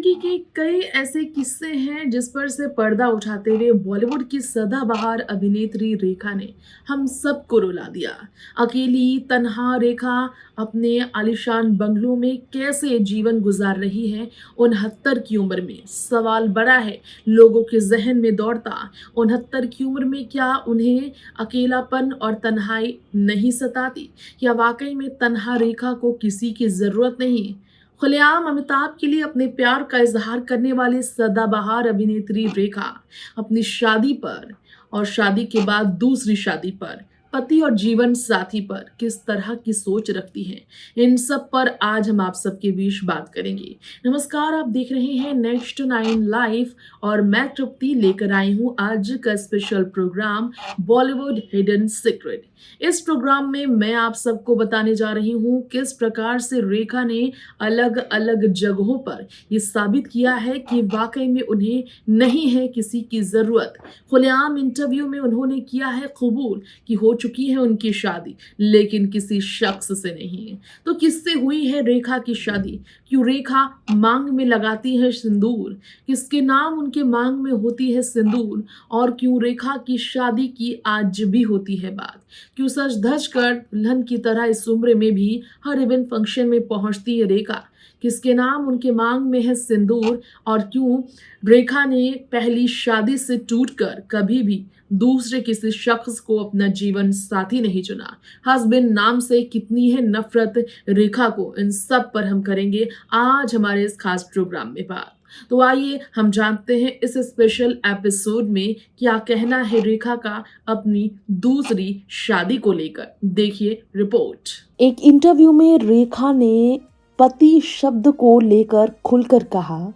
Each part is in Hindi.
जिंदगी के कई ऐसे किस्से हैं जिस पर से पर्दा उठाते हुए बॉलीवुड की सदाबहार अभिनेत्री रेखा ने हम सबको रुला दिया। अकेली तन्हा रेखा अपने आलीशान बंगलों में कैसे जीवन गुजार रही है। 69 की उम्र में सवाल बड़ा है लोगों के जहन में दौड़ता, 69 की उम्र में क्या उन्हें अकेलापन और तन्हाई नहीं सताती, या वाकई में तन्हा रेखा को किसी की जरूरत नहीं। खुलेआम अमिताभ के लिए अपने प्यार का इजहार करने वाली सदाबहार अभिनेत्री रेखा अपनी शादी पर और शादी के बाद दूसरी शादी पर, पति और जीवन साथी पर किस तरह की सोच रखती हैं, इन सब पर आज हम आप सबके बीच बात करेंगे। नमस्कार, आप देख रहे हैं नेक्स्ट 9 लाइव और मैं तृप्ति लेकर आई हूं आज का special programme Bollywood hidden secret. इस प्रोग्राम में मैं आप सबको बताने जा रही हूं किस प्रकार से रेखा ने अलग अलग जगहों पर ये साबित किया है कि वाकई में उन्हें नहीं है किसी की जरूरत। खुलेआम इंटरव्यू में उन्होंने किया है कबूल कि हो चुकी है उनकी शादी, लेकिन किसी शख्स से नहीं। तो किससे हुई है रेखा की शादी? क्यों रेखा मांग में लगाती है सिंदूर? किसके नाम उनके मांग में होती है सिंदूर? और क्यों रेखा की शादी की आज भी होती है बात? क्यों सज धज कर दुल्हन की तरह इस उम्र में भी हर इवेंट फंक्शन में पहुंचती है रेखा? किसके नाम उनके मांग में है सिंदूर? और क्यों रेखा ने पहली शादी से टूटकर कभी भी दूसरे किसी शख्स को अपना जीवन साथी नहीं चुना? हस्बैंड नाम से कितनी है नफरत रेखा को? इन सब पर हम करेंगे आज हमारे इस खास प्रोग्राम में बात। तो आइए हम जानते हैं इस स्पेशल एपिसोड में क्या कहना है रेखा का अपनी दूसरी शादी को लेकर। देखिए रिपोर्ट। एक इंटरव्यू में रेखा ने पति शब्द को लेकर खुलकर कहा,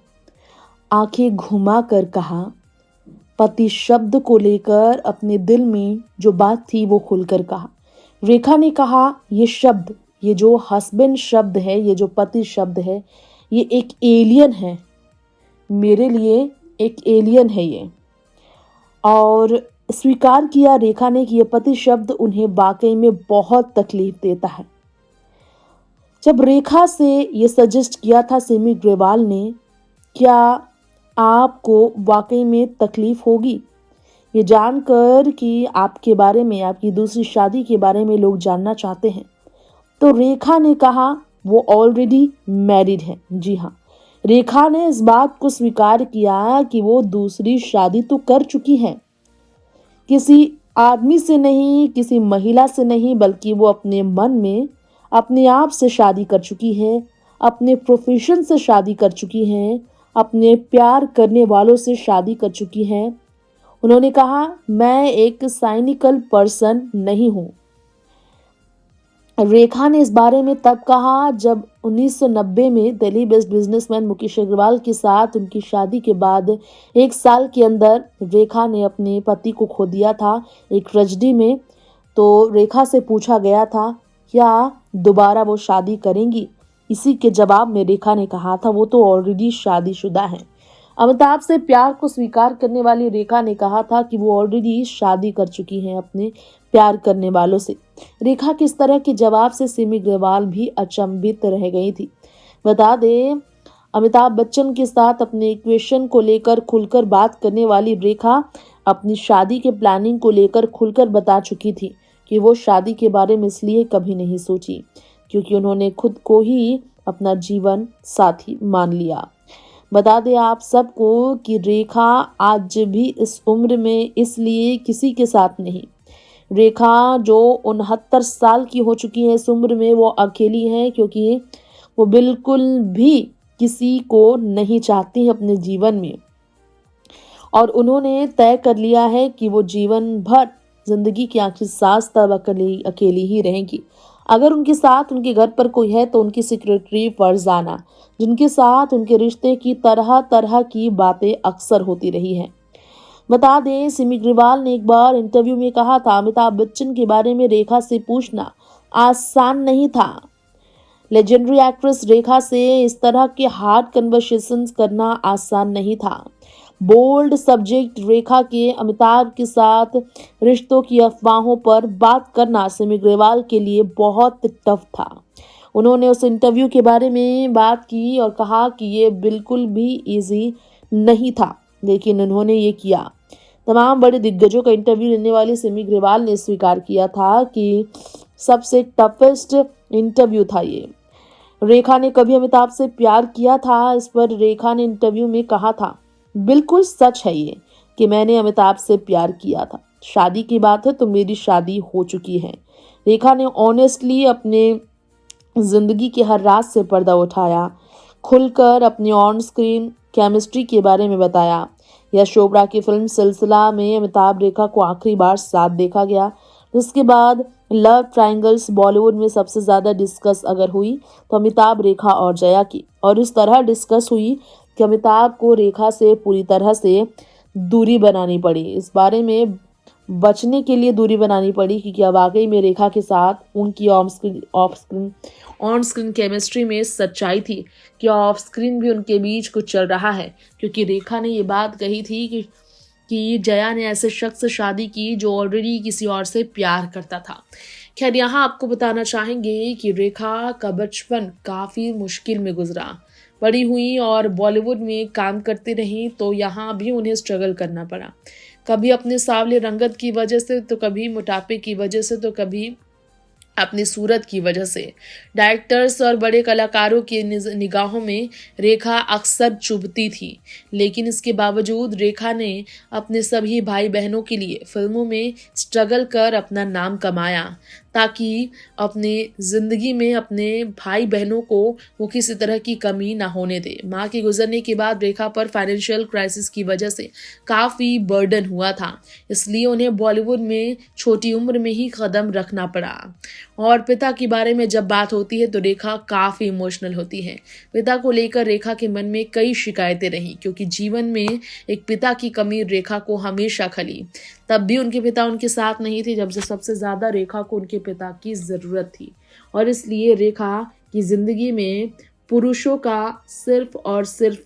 आंखें घुमाकर कहा। पति शब्द को लेकर अपने दिल में जो बात थी वो खुलकर कहा। रेखा ने कहा, ये शब्द, ये जो हस्बैंड शब्द है, ये जो पति शब्द है, ये एक एलियन है, मेरे लिए एक एलियन है ये। और स्वीकार किया रेखा ने कि ये पति शब्द उन्हें वाकई में बहुत तकलीफ देता है। जब रेखा से ये सजेस्ट किया था सिमी ग्रेवाल ने, क्या आपको वाकई में तकलीफ होगी ये जानकर कि आपके बारे में, आपकी दूसरी शादी के बारे में लोग जानना चाहते हैं, तो रेखा ने कहा वो ऑलरेडी मैरिड है। जी हाँ, रेखा ने इस बात को स्वीकार किया कि वो दूसरी शादी तो कर चुकी है, किसी आदमी से नहीं, किसी महिला से नहीं, बल्कि वो अपने मन में अपने आप से शादी कर चुकी है, अपने प्रोफेशन से शादी कर चुकी है, अपने प्यार करने वालों से शादी कर चुकी है। उन्होंने कहा, मैं एक साइनिकल पर्सन नहीं हूँ। रेखा ने इस बारे में तब कहा जब 1990 में दिल्ली बेस्ड बिजनेसमैन मुकेश अग्रवाल के साथ उनकी शादी के बाद 1 साल के अंदर रेखा ने अपने पति को खो दिया था एक ट्रेजेडी में। तो रेखा से पूछा गया था, क्या दोबारा वो शादी करेंगी? इसी के जवाब में रेखा ने कहा था, वो तो ऑलरेडी शादीशुदा है। अमिताभ से प्यार को स्वीकार करने वाली रेखा ने कहा था कि वो ऑलरेडी शादी कर चुकी हैं अपने प्यार करने वालों से। रेखा के इस तरह के जवाब से सिमी ग्रेवाल भी अचंभित रह गई थी। बता दें, अमिताभ बच्चन के साथ अपने इक्वेशन को लेकर खुलकर बात करने वाली रेखा अपनी शादी के प्लानिंग को लेकर खुलकर बता चुकी थी कि वो शादी के बारे में इसलिए कभी नहीं सोची क्योंकि उन्होंने खुद को ही अपना जीवन साथी मान लिया। बता दें आप सबको कि रेखा आज भी इस उम्र में इसलिए किसी के साथ नहीं। रेखा जो 69 साल की हो चुकी है इस उम्र में, वो अकेली है क्योंकि वो बिल्कुल भी किसी को नहीं चाहती है अपने जीवन में। और उन्होंने तय कर लिया है कि वो जीवन भर जिंदगी की आखिरी सांस तक अकेली ही रहेंगी। अगर उनके साथ उनके घर पर कोई है तो उनकी सेक्रेटरी फरजाना, जिनके साथ उनके रिश्ते की तरह तरह की बातें अक्सर होती रही हैं। बता दें, सिमी ग्रेवाल ने एक बार इंटरव्यू में कहा था, अमिताभ बच्चन के बारे में रेखा से पूछना आसान नहीं था। लेजेंडरी एक्ट्रेस रेखा से इस तरह के हार्ड कन्वर्सेशंस करना आसान नहीं था। बोल्ड सब्जेक्ट रेखा के अमिताभ के साथ रिश्तों की अफवाहों पर बात करना सिमी ग्रेवाल के लिए बहुत टफ था। उन्होंने उस इंटरव्यू के बारे में बात की और कहा कि ये बिल्कुल भी इजी नहीं था, लेकिन उन्होंने ये किया। तमाम बड़े दिग्गजों का इंटरव्यू लेने वाली सिमी ग्रेवाल ने स्वीकार किया था कि सबसे टफेस्ट इंटरव्यू था ये। रेखा ने कभी अमिताभ से प्यार किया था? इस पर रेखा ने इंटरव्यू में कहा था, बिल्कुल सच है ये कि मैंने अमिताभ से प्यार किया था। शादी की बात है तो मेरी शादी हो चुकी है। रेखा ने ऑनेस्टली अपने जिंदगी के हर राज से पर्दा उठाया, खुलकर अपनी ऑन स्क्रीन केमिस्ट्री के बारे में बताया। यश चोपड़ा की फिल्म सिलसिला में अमिताभ रेखा को आखिरी बार साथ देखा गया। इसके बाद लव ट्रायंगल्स बॉलीवुड में सबसे ज़्यादा डिस्कस अगर हुई तो अमिताभ, रेखा और जया की, और इस तरह डिस्कस हुई कि अमिताभ को रेखा से पूरी तरह से दूरी बनानी पड़ी। इस बारे में बचने के लिए दूरी बनानी पड़ी कि क्या वाकई में रेखा के साथ उनकी ऑन स्क्रीन केमिस्ट्री में सच्चाई थी, क्या ऑफ स्क्रीन भी उनके बीच कुछ चल रहा है। क्योंकि रेखा ने ये बात कही थी कि जया ने ऐसे शख्स से शादी की जो ऑलरेडी किसी और से प्यार करता था। खैर, यहाँ आपको बताना चाहेंगे कि रेखा का बचपन काफ़ी मुश्किल में गुजरा। बड़ी हुई और बॉलीवुड में काम करती रहीं तो यहाँ भी उन्हें स्ट्रगल करना पड़ा। कभी अपने सांवले रंगत की वजह से, तो कभी मोटापे की वजह से, तो कभी अपनी सूरत की वजह से। डायरेक्टर्स और बड़े कलाकारों की निगाहों में रेखा अक्सर चुभती थी, लेकिन इसके बावजूद रेखा ने अपने सभी भाई बहनों के लिए फिल्मों में स्ट्रगल कर अपना नाम कमाया, ताकि अपने ज़िंदगी में अपने भाई बहनों को वो किसी तरह की कमी ना होने दे। माँ के गुजरने के बाद रेखा पर फाइनेंशियल क्राइसिस की वजह से काफ़ी बर्डन हुआ था, इसलिए उन्हें बॉलीवुड में छोटी उम्र में ही कदम रखना पड़ा। और पिता के बारे में जब बात होती है तो रेखा काफ़ी इमोशनल होती है। पिता को लेकर रेखा के मन में कई शिकायतें रहीं, क्योंकि जीवन में एक पिता की कमी रेखा को हमेशा खली। तब भी उनके पिता उनके साथ नहीं थे, जब से सबसे ज़्यादा रेखा को उनके पिता की ज़रूरत थी। और इसलिए रेखा की ज़िंदगी में पुरुषों का सिर्फ और सिर्फ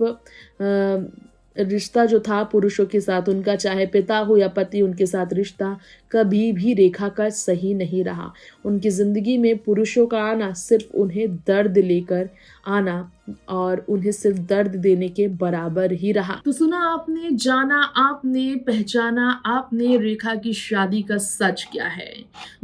रिश्ता जो था पुरुषों के साथ, उनका चाहे पिता हो या पति, उनके साथ रिश्ता कभी भी रेखा का सही नहीं रहा। उनकी ज़िंदगी में पुरुषों का आना सिर्फ उन्हें दर्द लेकर आना और उन्हें सिर्फ दर्द देने के बराबर ही रहा। तो सुना आपने, जाना आपने, पहचाना आपने रेखा की शादी का सच क्या है,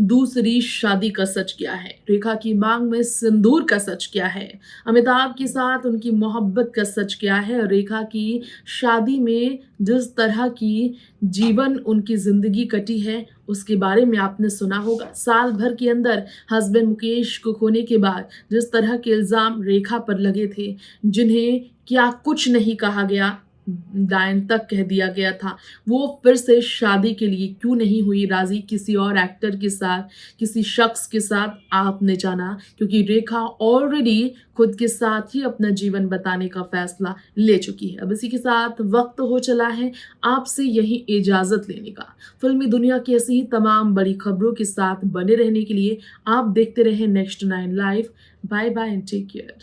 दूसरी शादी का सच क्या है, रेखा की मांग में सिंदूर का सच क्या है, अमिताभ के साथ उनकी मोहब्बत का सच क्या है, और रेखा की शादी में जिस तरह की जीवन उनकी जिंदगी कटी है उसके बारे में आपने सुना होगा। साल भर के अंदर हस्बैंड मुकेश को खोने के बाद जिस तरह के इल्ज़ाम रेखा पर लगे थे, जिन्हें क्या कुछ नहीं कहा गया, डायन तक कह दिया गया था, वो फिर से शादी के लिए क्यों नहीं हुई राजी किसी और एक्टर के साथ, किसी शख्स के साथ, आपने जाना। क्योंकि रेखा ऑलरेडी खुद के साथ ही अपना जीवन बताने का फैसला ले चुकी है। अब इसी के साथ वक्त हो चला है आपसे यही इजाज़त लेने का। फिल्मी दुनिया की ऐसी ही तमाम बड़ी खबरों के साथ बने रहने के लिए आप देखते रहें next 9 live. Bye bye and take care.